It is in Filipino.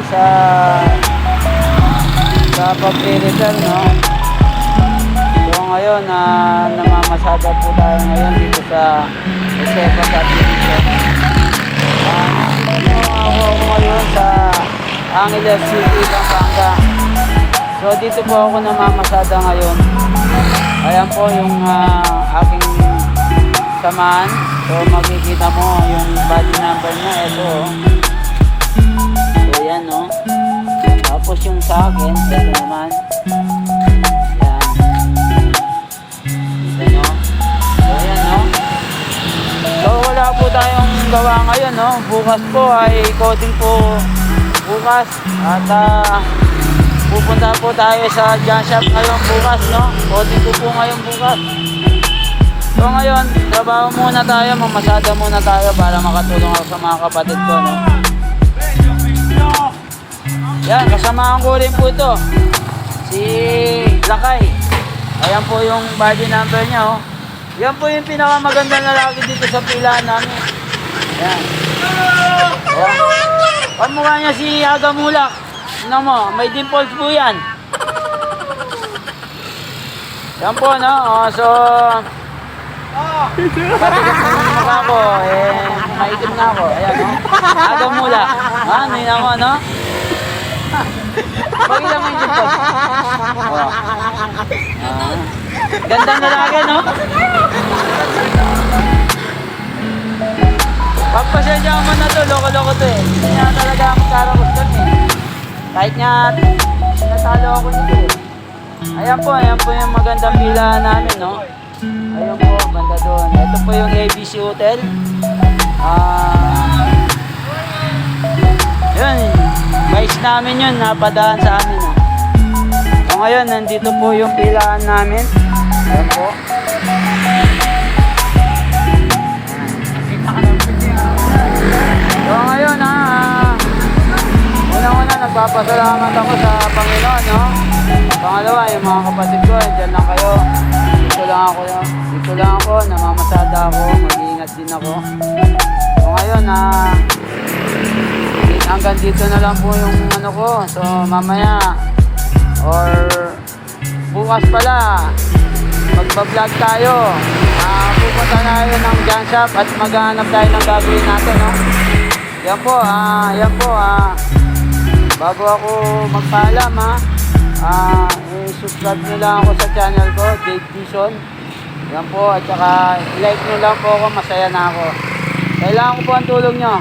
sa pag-repair, no? So ngayon, namamasada po tayo ngayon dito sa Josefa Subdivision. Ako ngayon sa Angeles City, Pampanga. So dito po ako namamasada ngayon. Ayan po yung aking samahan. So makikita mo yung body number niya. Ito, oh. So yan, no? Tapos yung sa akin, ito naman. Yan. Ito, no? So yan, no? So wala po tayong gawa ngayon, no? Bukas po ay coating po bukas. At pupunta po tayo sa John Shop ngayon bukas, no? Coating ko po ngayon bukas. So ngayon, trabaho muna tayo, mamasada muna tayo para makatulong ako sa mga kapatid ko, no? Yan, kasamahan ko rin po ito, si Lakay. Ayan po yung body number niya, oh. Yan po yung pinakamagandang lalaki dito sa pilaan namin. Yan. Ayan. Pamukha niya si Aga Mulak. Ano mo, may dimples po yan. Yan po, no? Oh, so kapatigas na yung mukha ko, maitim na ako. Ayan, no? Aga Mulak. Nina mo, no? Pag ilang may dimples. Oh. Ganda na lagi, no? Pagpasensya mo na to, loko-loko to, eh. Hindi niya talaga ako karakustan, eh. Kahit nga natalo ako nito, eh. Ayan po yung magandang pila namin, no? Ayan po, banda doon. Ito po yung ABC Hotel. Yun, vice namin yun, napadaan sa amin, no? So ngayon, nandito po yung pilaan namin. Ayan po. So ngayon, unang-una nagpapasalamat ako sa Panginoon, no? Pangalawa, yung mga kapatid ko, dyan lang kayo. Dito lang ako, namamasada ako, mag-iingat din ako. So ngayon, hanggang dito na lang po yung ano ko. So mamaya, or bukas pala, magpa-vlog tayo. Pupunta tayo ng John Shop at maghanap tayo ng gagawin natin, no? Yan po, bago ako magpaalam, subscribe nyo lang ako sa channel ko, Dave Dizon. Yan po, at saka like nyo lang po ako, masaya na ako. Kailangan ko po ang tulong nyo.